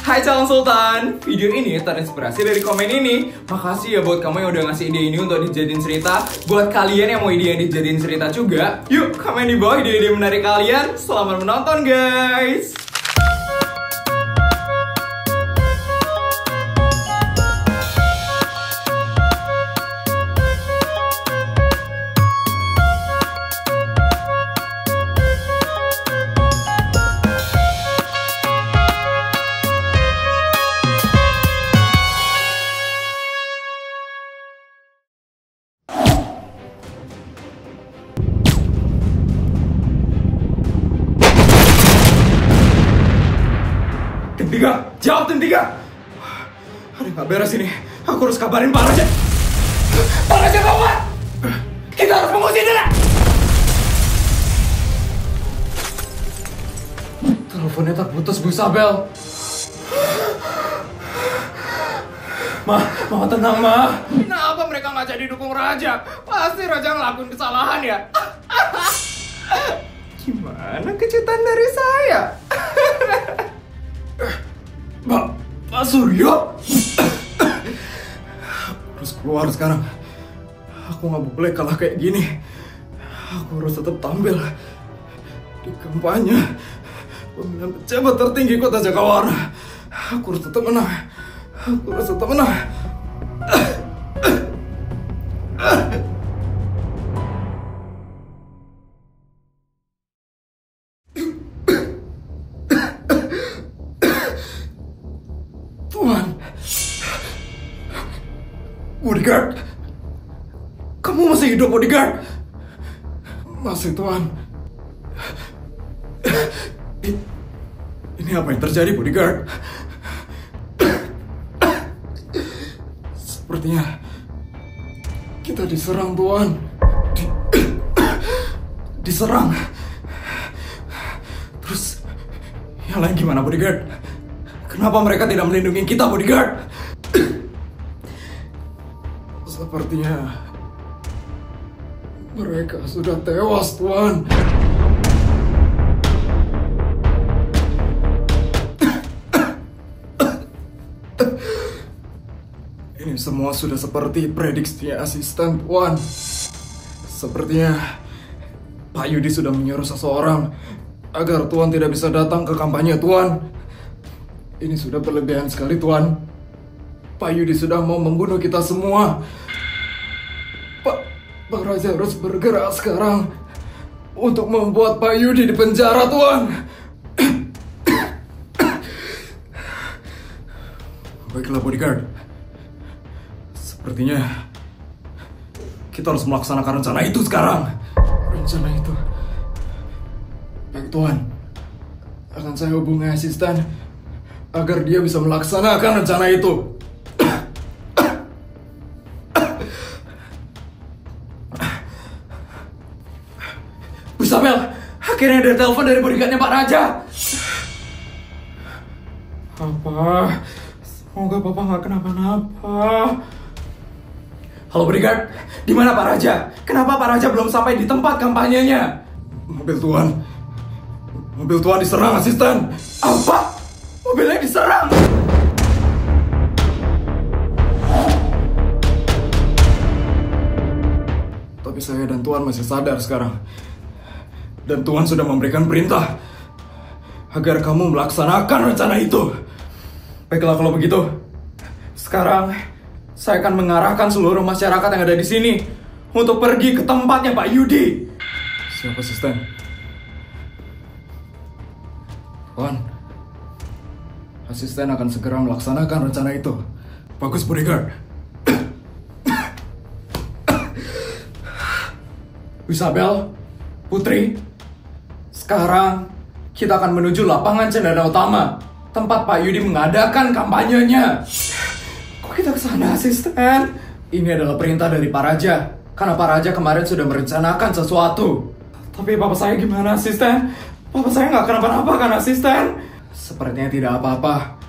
Hai calon sultan, video ini terinspirasi dari komen ini. Makasih ya buat kamu yang udah ngasih ide ini untuk dijadiin cerita. Buat kalian yang mau ide yang dijadiin cerita juga, yuk komen di bawah ide-ide menarik kalian. Selamat menonton guys. Tim 3, jawab tim 3. Aduh, gak beres ini. Aku harus kabarin Pak Raja. Pak Raja kawan! Kita harus mengusir dia. Teleponnya terputus, Bu Isabel. Mama tenang, Ma. Kenapa mereka gak jadi dukung Raja? Pasti Raja ngelakuin kesalahan ya. Gimana kejutan dari saya? Pak Suryo, harus keluar sekarang. Aku nggak boleh kalah kayak gini. Aku harus tetap tampil di kampanye pemilihan pejabat tertinggi Kota Jakawarna. Aku harus tetap menang. Aku harus tetap menang. Bodyguard, kamu masih hidup, Bodyguard? Masih, Tuan. Ini apa yang terjadi, Bodyguard? Sepertinya kita diserang, Tuan. Diserang. Terus yang lain gimana, Bodyguard? Kenapa mereka tidak melindungi kita, Bodyguard? Sepertinya mereka sudah tewas, Tuan. Ini semua sudah seperti prediksi asisten, Tuan. Sepertinya Pak Yudi sudah menyuruh seseorang agar Tuan tidak bisa datang ke kampanye, Tuan. Ini sudah berlebihan sekali, Tuan. Pak Yudi sudah mau membunuh kita semua. Pak Raja harus bergerak sekarang untuk membuat Pak Yudi di penjara, Tuan. Baiklah, Bodyguard. Sepertinya kita harus melaksanakan rencana itu sekarang. Rencana itu. Baik, Tuan. Akan saya hubungi asisten agar dia bisa melaksanakan rencana itu. Isabel, akhirnya ada telepon dari bodyguardnya Pak Raja. Papa, semoga Papa nggak kenapa-napa. Halo bodyguard, di mana Pak Raja? Kenapa Pak Raja belum sampai di tempat kampanyenya? Mobil Tuan diserang, asisten. Apa? Mobilnya diserang? Tapi saya dan Tuan masih sadar sekarang. Dan Tuhan sudah memberikan perintah agar kamu melaksanakan rencana itu. Baiklah kalau begitu. Sekarang saya akan mengarahkan seluruh masyarakat yang ada di sini untuk pergi ke tempatnya Pak Yudi. Siap, asisten. Tuan, asisten akan segera melaksanakan rencana itu. Bagus, bodyguard. Isabel, Putri, sekarang kita akan menuju lapangan Cendana Utama, tempat Pak Yudi mengadakan kampanyenya. Kok kita ke sana, asisten? Ini adalah perintah dari Pak Raja, karena Pak Raja kemarin sudah merencanakan sesuatu. Tapi Papa saya gimana, asisten? Papa saya nggak kenapa-napa kan, asisten? Sepertinya tidak apa-apa,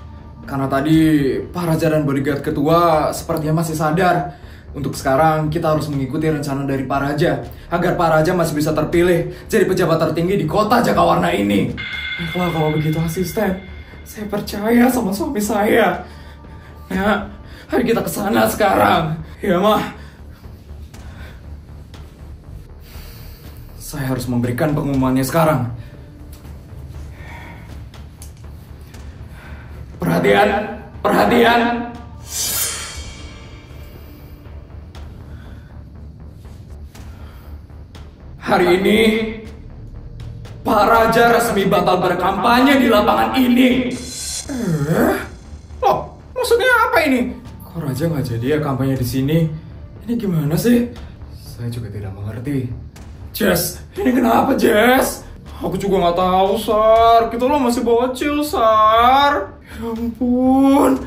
karena tadi Pak Raja dan bodyguard ketua sepertinya masih sadar. Untuk sekarang kita harus mengikuti rencana dari Pak Raja agar Pak Raja masih bisa terpilih jadi pejabat tertinggi di Kota Jakawarna ini. Baiklah kalau begitu, asisten. Saya percaya sama suami saya. Nah, ayo kita ke sana sekarang. Ya, Mah. Saya harus memberikan pengumumannya sekarang. Perhatian, perhatian. Hari ini, Pak Raja resmi batal berkampanye di lapangan ini. Loh, maksudnya apa ini? Kok Raja nggak jadi ya kampanye di sini? Ini gimana sih? Saya juga tidak mengerti. Jess, ini kenapa Jess? Aku juga nggak tahu, Sar. Kita lo masih bocil, Sar. Ya ampun.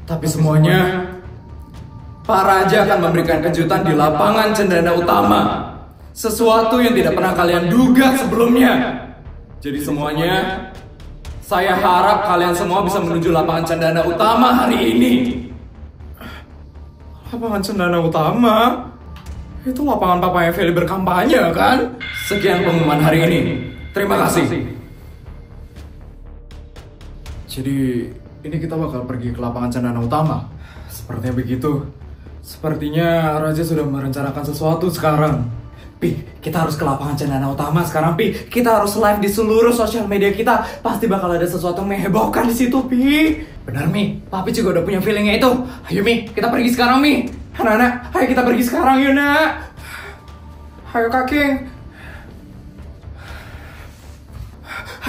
Tapi semuanya, Pak Raja akan memberikan kejutan di lapangan Cendana Utama. Sesuatu yang tidak pernah kalian duga sebelumnya. Jadi semuanya, saya harap kalian semua bisa menuju lapangan Cendana Utama hari ini. Lapangan Cendana Utama? Itu lapangan papanya Feli berkampanye kan? Sekian pengumuman hari ini. Terima kasih. Jadi, ini kita bakal pergi ke lapangan Cendana Utama. Sepertinya begitu. Sepertinya Raja sudah merencanakan sesuatu sekarang. Pi, kita harus ke lapangan Cendana Utama sekarang, Pi. Kita harus live di seluruh sosial media kita. Pasti bakal ada sesuatu yang menghebohkan di situ, Pi. Benar, Mi. Papi juga udah punya feelingnya itu. Ayo, Mi. Kita pergi sekarang, Mi. Anak-anak, ayo kita pergi sekarang, yuk, nak. Ayo, Kakek.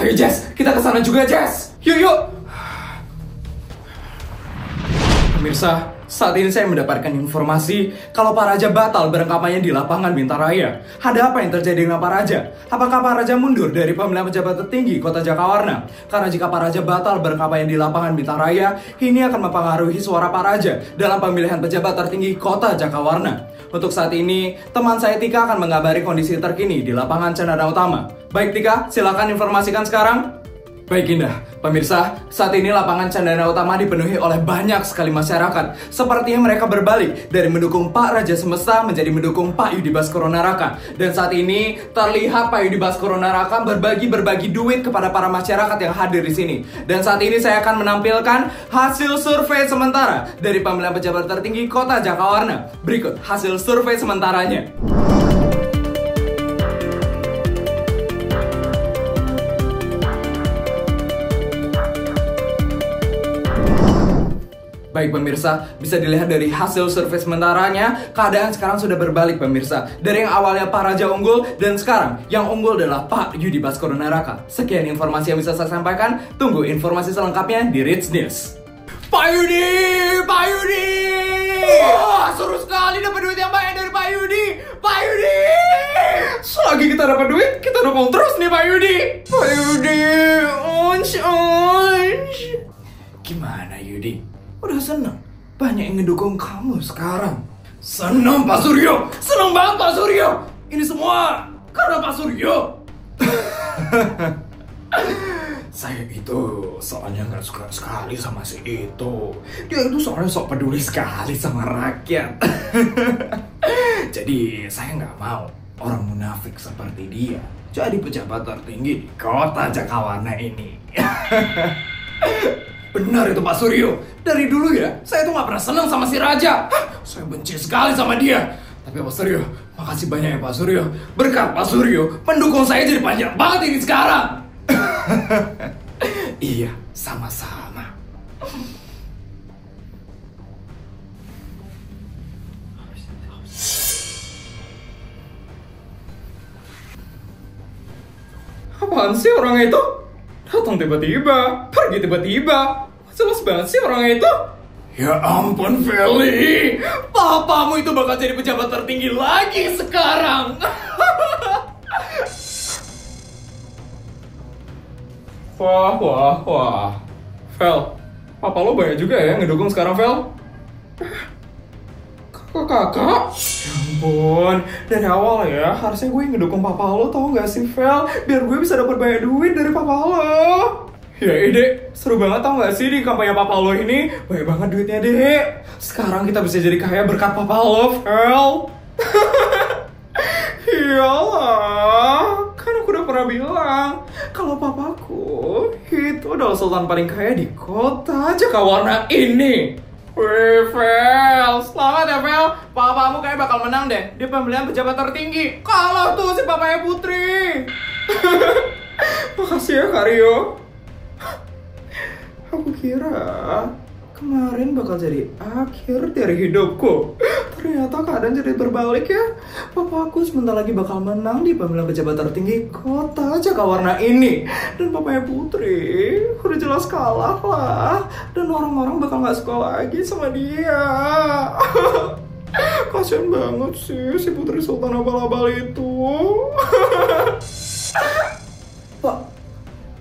Ayo, Jess. Kita ke sana juga, Jess. Yuk, yuk. Pemirsa, saat ini saya mendapatkan informasi kalau Pak Raja batal berkampanye di lapangan Bintaraya. Ada apa yang terjadi dengan Pak Raja? Apakah Pak Raja mundur dari pemilihan pejabat tertinggi Kota Jakawarna? Karena jika Pak Raja batal berkampanye di lapangan Bintaraya, ini akan mempengaruhi suara Pak Raja dalam pemilihan pejabat tertinggi Kota Jakawarna. Untuk saat ini, teman saya Tika akan mengabari kondisi terkini di lapangan Cendana Utama. Baik Tika, silakan informasikan sekarang. Baik Indah, pemirsa, saat ini lapangan Cendana Utama dipenuhi oleh banyak sekali masyarakat. Sepertinya mereka berbalik dari mendukung Pak Raja Semesta menjadi mendukung Pak Yudi Baskoro Naraka. Dan saat ini terlihat Pak Yudi Baskoro Naraka berbagi duit kepada para masyarakat yang hadir di sini. Dan saat ini saya akan menampilkan hasil survei sementara dari pemilihan pejabat tertinggi Kota Jakawarna. Berikut hasil survei sementaranya. Baik pemirsa, bisa dilihat dari hasil survei sementaranya, keadaan sekarang sudah berbalik pemirsa. Dari yang awalnya Pak Raja unggul, dan sekarang yang unggul adalah Pak Yudi Baskoro Naraka. Sekian informasi yang bisa saya sampaikan, tunggu informasi selengkapnya di Rich News. Pak Yudi! Pak Yudi! Wah, seru sekali dapat duit yang banyak dari Pak Yudi! Pak Yudi! Selagi kita dapat duit, kita dukung terus nih Pak Yudi! Pak Yudi! Onsh! Gimana Yudi? Udah seneng? Banyak yang ngedukung kamu sekarang. Seneng Pak Suryo! Seneng banget Pak Suryo! Ini semua karena Pak Suryo! Saya itu soalnya gak suka sekali sama si itu. Dia itu soalnya sok peduli sekali sama rakyat. Jadi saya gak mau orang munafik seperti dia jadi pejabat tertinggi di Kota Jakawarna ini. Benar itu Pak Suryo. Dari dulu ya, saya tuh gak pernah senang sama si Raja. Saya benci sekali sama dia. Tapi Pak Suryo, makasih banyak ya Pak Suryo. Berkat Pak Suryo, pendukung saya jadi panjang banget ini sekarang. Iya, sama-sama. Apaan sih orang itu? Datang tiba-tiba, pergi tiba-tiba. Jelas banget sih orang itu. Ya ampun Feli, papamu itu bakal jadi pejabat tertinggi lagi sekarang. Wah. Fel, papa lo banyak juga ya ngedukung sekarang Fel. Kakak. Ya ampun, dari awal ya harusnya gue ngedukung papa lo, tau gak sih Fel? Biar gue bisa dapat banyak duit dari papa lo. Ya Dek, seru banget tau gak sih di kampanye papa lo ini? Banyak banget duitnya Dek. Sekarang kita bisa jadi kaya berkat papa lo, Fel. Iyalah, kan aku aku udah pernah bilang kalau papaku itu adalah sultan paling kaya di kota Jakawarna ini. Wih, Vel, selamat ya Vel. Papamu kayak bakal menang deh di pemilihan pejabat tertinggi. Kalau tuh si papanya Putri. Makasih ya Karyo. Aku kira kemarin bakal jadi akhir dari hidupku. Ternyata keadaan jadi berbalik ya. Papaku sebentar lagi bakal menang di pemilihan pejabat tertinggi kota Jakawarna ini. Dan papanya Putri udah jelas kalah lah. Dan orang-orang bakal gak suka lagi sama dia. Kasian banget sih si Putri Sultan abal-abal itu.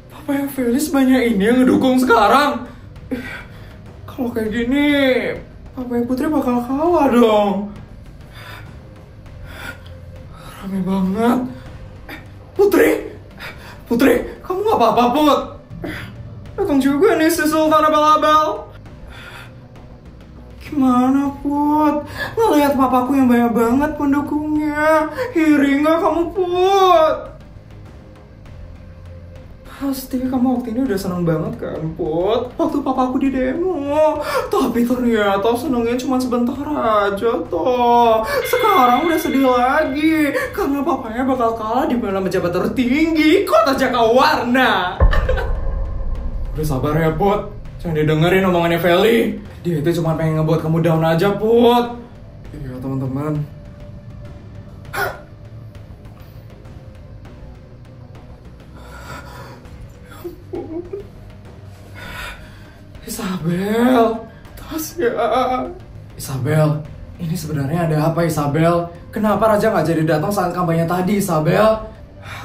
Papanya Felis banyak ini yang ngedukung sekarang. Kalau kayak gini, papanya Putri bakal kalah dong. Rame banget. Putri, kamu gak apa-apa, Put? Datang juga nih si Sultan abal-abal. Gimana, Put? Ngeliat papaku yang banyak banget pendukungnya. Iri gak kamu, Put? Pasti kamu waktu ini udah seneng banget kan, Put? Waktu papaku di demo. Tapi ternyata senengnya cuma sebentar aja toh. Sekarang udah sedih lagi karena papanya bakal kalah di pemilihan pejabat tertinggi kota Jakawarna. Udah sabar ya, Put. Jangan didengerin omongannya Feli. Dia itu cuma pengen ngebuat kamu down aja, Put. Iya, teman-teman. Isabel, Tasya. Isabel, ini sebenarnya ada apa, Isabel? Kenapa Raja nggak jadi datang saat kampanye tadi, Isabel?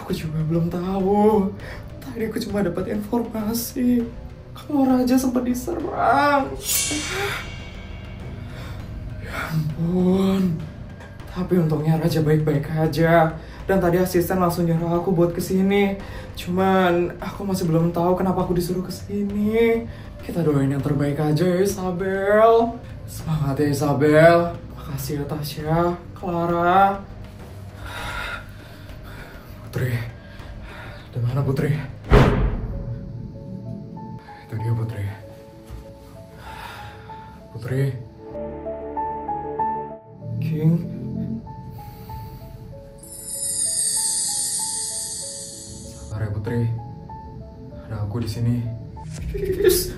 Aku juga belum tahu. Tadi aku cuma dapat informasi kalau Raja sempat diserang. Ya ampun. Tapi untungnya Raja baik-baik aja. Dan tadi asisten langsung nyuruh aku buat kesini. Cuman aku masih belum tahu kenapa aku disuruh kesini. Kita doain yang terbaik aja ya, Isabel. Semangat ya, Isabel. Makasih ya, Tasya, Clara. Putri. Di mana Putri? Itu dia, Putri. Putri. King. Sabar ya, Putri. Ada aku di sini. Yes.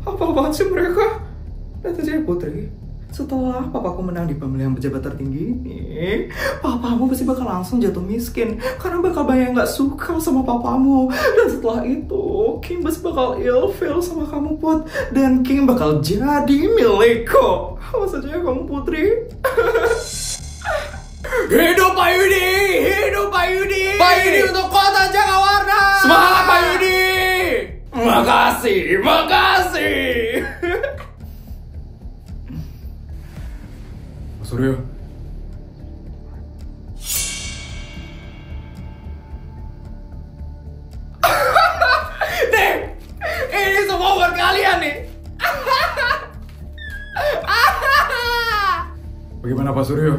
Apa-apaan sih mereka? Lihat aja ya, Putri. Setelah papaku menang di pemilihan pejabat tertinggi ini, papamu pasti bakal langsung jatuh miskin karena bakal banyak yang gak suka sama papamu. Dan setelah itu, King pasti bakal ilfeel sama kamu, Put. Dan King bakal jadi milikku. Awas aja ya kamu, Putri. Hidup Pak Yudi! Hidup Pak Yudi! Pak Yudi untuk kota Jakawarna! Semangat Pak Yudi! Makasih, makasih. Mas Suryo. Nih, ini semua buat kalian nih. Bagaimana Pak Suryo?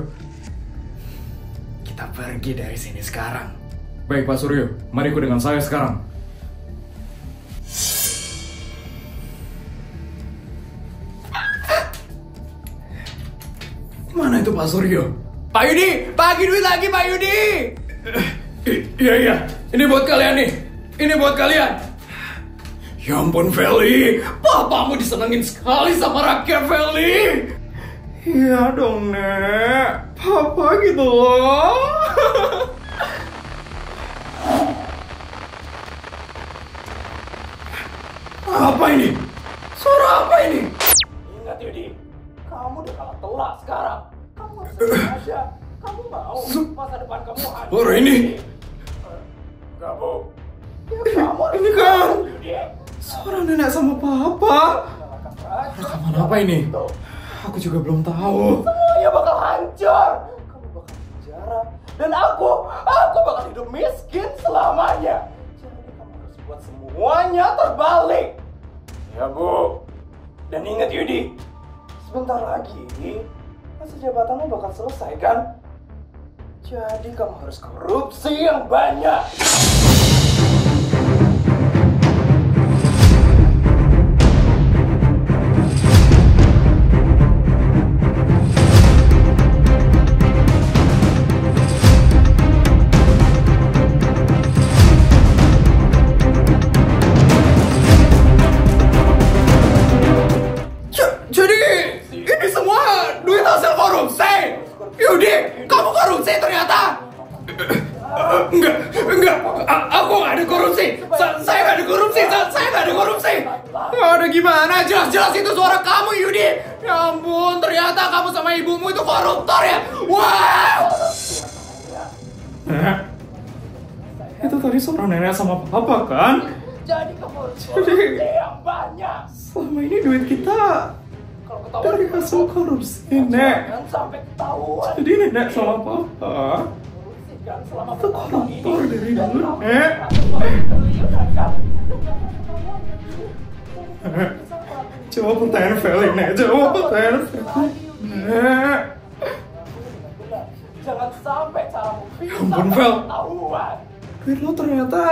Kita pergi dari sini sekarang. Baik Pak Suryo, mari ikut dengan saya sekarang. Mana itu Pak Suryo? Pak Yudi, bagi duit lagi Pak Yudi. Iya, ini buat kalian nih. Ini buat kalian. Ya ampun Feli, papamu disenengin sekali sama rakyat Feli. Iya dong Nek, papa gitu loh. Apa ini? Suara apa ini? Ingat Yudi, kamu udah kalah telak sekarang. Kamu harus aja. Kamu mau masa depan kamu hancur. Suara ini? Enggak, Bu. Ya, kamu ini kan suara nenek sama papa. Rekaman apa ini? Aku juga belum tahu. Semuanya bakal hancur. Kamu bakal penjara. Dan aku bakal hidup miskin selamanya. Jadi kamu harus buat semuanya terbalik. Ya, Bu. Dan ingat Yudi, sebentar lagi masa jabatanmu bakal selesai kan? Jadi kamu harus korupsi yang banyak. Waduh gimana? Jelas-jelas itu suara kamu Yudi. Ya ampun, ternyata kamu sama ibumu itu koruptor ya. Wow. Itu tadi suara nenek sama papa kan? Jadi korupsi yang banyak. Selama ini duit kita dari hasil korupsi, Nek. Jangan sampai ketahuan. Jadi nenek sama papa Kan selama itu koruptor dari dulu, Nek. Coba pertanyaan Feli, Nek. Coba pertanyaan Feli, Nek. Jangan sampai caramu bisa Ampun, Fel. ketahuan. Duit lo ternyata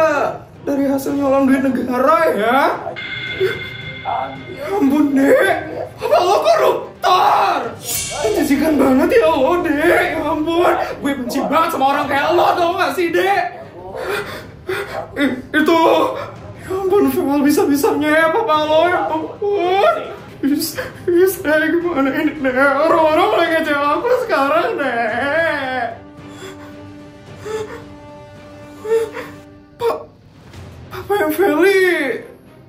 dari hasil nyolong duit negara ya? Ya ampun, Dek. Apa lo koruptor? Menjijikan banget ya lo, Dek. Ya ampun. Gue benci banget sama orang kayak lo, tau gak sih, Dek? Itu... Ya ampun, Fel. Bisa-bisanya ya, papa lo. Ya ampun. Bisa gimana ini, Dek? Orang-orang mulai ngecewa aku sekarang, Dek. Papa yang Feli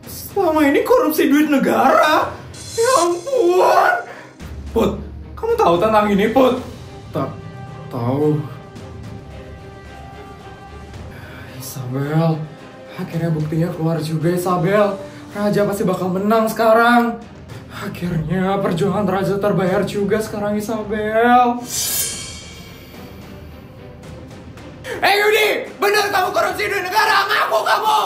selama ini korupsi duit negara. Ya ampun. Put, kamu tahu tentang ini, Put? Tahu. Isabel, akhirnya buktinya keluar juga, Isabel. Raja pasti bakal menang sekarang. Akhirnya perjuangan Raja terbayar juga sekarang, Isabel. Yudi, bener kamu korupsi duit negara, ngaku kamu!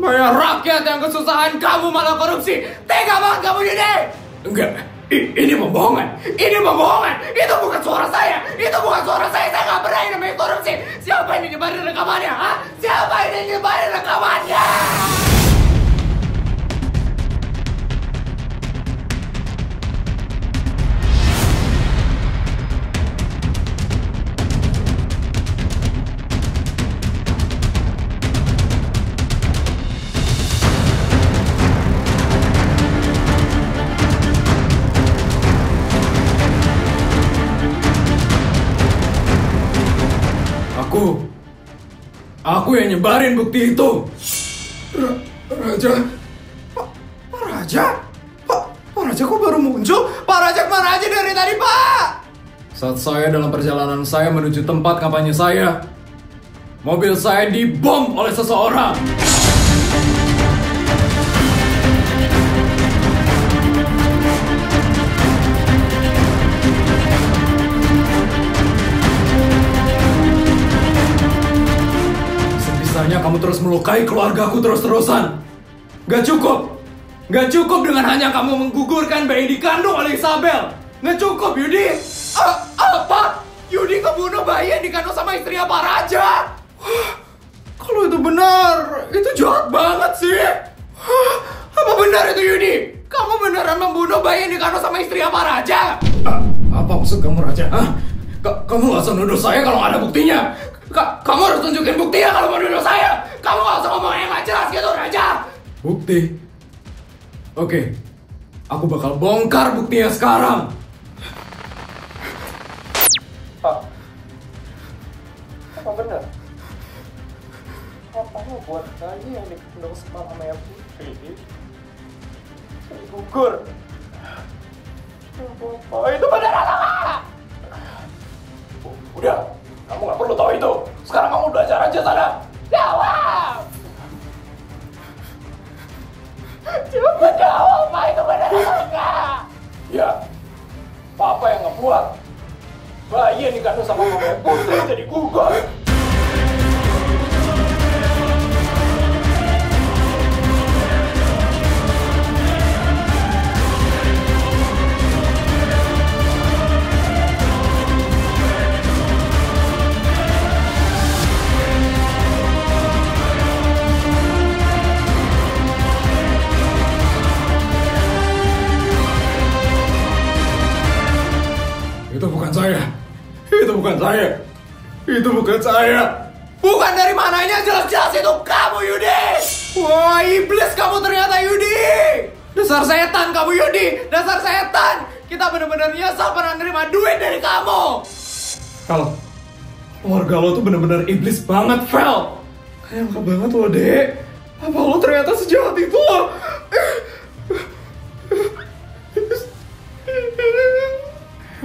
Bayar rakyat yang kesusahan, kamu malah korupsi. Tega banget kamu, Yudi! Enggak, ini pembohongan. Ini pembohongan. Itu bukan suara saya. Itu bukan suara saya. Saya nggak pernah yang namanya korupsi. Siapa yang nyebarin rekamannya? Ha? Siapa yang nyebarin rekamannya? Aku yang nyebarin bukti itu. Raja? Pak Raja? Pak Raja kok baru muncul? Pak Raja kemana aja dari tadi, Pak? Saat saya dalam perjalanan saya menuju tempat kampanye saya, mobil saya dibom oleh seseorang. Kamu terus melukai keluargaku terus-terusan. Gak cukup dengan hanya kamu menggugurkan bayi dikandung oleh Isabel. Gak cukup, Yudi. Apa? Yudi kebunuh bayi yang dikandung sama istrinya Pak Raja? Kalau itu benar, itu jahat banget sih. Apa benar itu, Yudi? Kamu beneran membunuh bayi yang dikandung sama istrinya Pak Raja? Apa maksud kamu, Raja? Kamu gak usah nuduh saya kalau gak ada buktinya. Kamu harus tunjukin buktinya kalau mau nuduh saya. Kamu gak usah ngomong yang gak jelas gitu, Raja. Bukti? Oke, aku bakal bongkar buktinya sekarang. Pak, apa benar? Papanya buat bayi yang dikandung sama mamanya Putri gugur. Oh, itu benar atau enggak? Udah, kamu gak perlu tahu itu. Sekarang kamu belajar aja sana. Jawab! Coba jawab, Pak, itu benar atau enggak? Ya, Papa yang ngebuat bayi yang dikandung sama mamanya Putri jadi gugur. Itu bukan saya. Bukan dari mananya, jelas-jelas itu kamu, Yudi. Wah, iblis kamu ternyata, Yudi. Dasar setan kamu, Yudi. Dasar setan. Kita benar-benar nyesal pernah nerima duit dari kamu. Kalau keluarga lo tuh benar-benar iblis banget, Fel. Kayak banget lo, Dek. Apa lo ternyata sejahat itu lo?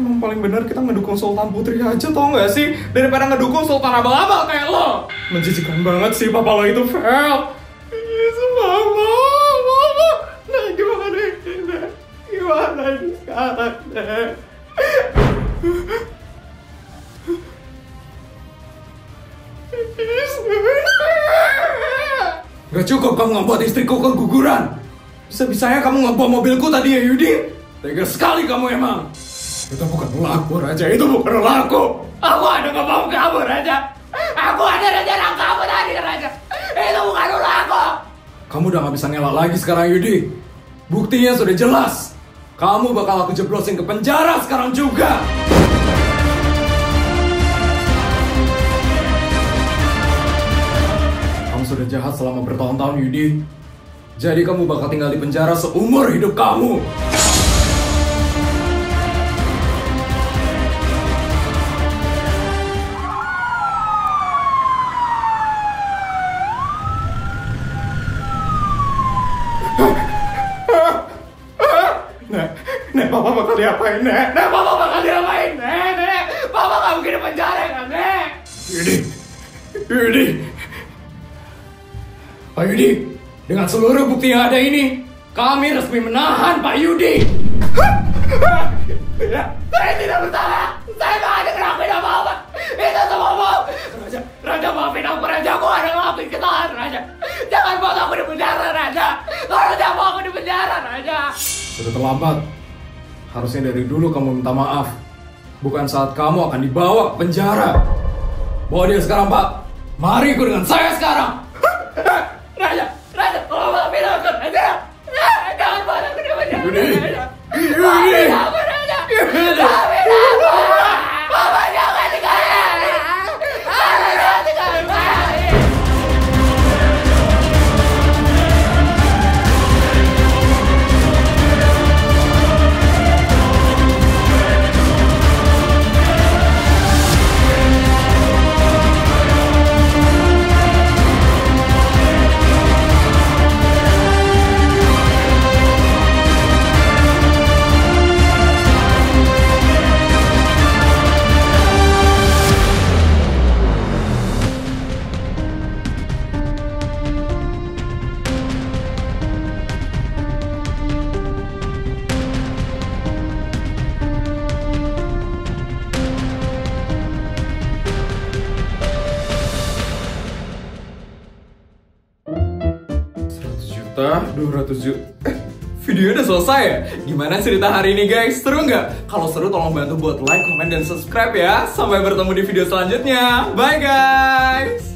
emang paling benar kita ngedukung Sultan Putri aja, tau gak sih? Daripada ngedukung Sultan abal-abal kayak lo. Menjijikan banget sih papa lo itu, Vel. Yes, mama. Nah, gimana ini, Nek? Gimana ini sekarang, Nek? Gak cukup kamu ngebuat istriku keguguran. Bisa-bisanya kamu ngebawa mobilku tadi ya, Yudi. Tega sekali kamu emang. Itu bukan laku, Raja. Itu bukan laku. Aku ada ngomong kamu, Raja. Aku ada rencana kamu tadi, Raja. Itu bukan laku. Kamu udah gak bisa ngelak lagi sekarang, Yudi. Buktinya sudah jelas. Kamu bakal aku jeblosin ke penjara sekarang juga. Kamu sudah jahat selama bertahun-tahun, Yudi. Jadi kamu bakal tinggal di penjara seumur hidup kamu. Nek, papa bakal diapain, Nek? Nek, papa bakal diapain, Nek? Papa gak mungkin di penjara kan, Nek? Yudi. Pak Yudi, dengan seluruh bukti yang ada ini, kami resmi menahan Pak Yudi. Saya tidak bersalah. Saya gak ada ngelakuin apa-apa. Itu semua bohong. Raja maafin aku, Raja. Aku ada ngelakuin kesalahan, Raja. Jangan bawa aku di penjara, Raja. Tolong jangan bawa aku di penjara, Raja. Sudah terlambat. Harusnya dari dulu kamu minta maaf. Bukan saat kamu akan dibawa ke penjara. Bawa dia sekarang, Pak. Mari ikut dengan saya sekarang. Raja, tolong maafin aku, Raja. Jangan bawa aku di penjara, Raja. Maafin aku, Raja. Maafin aku. Papa jangan tinggalin. Papa jangan tinggalin. Videonya udah selesai ya? Gimana cerita hari ini, guys? Seru nggak? Kalau seru tolong bantu buat like, comment, dan subscribe ya. Sampai bertemu di video selanjutnya. Bye guys!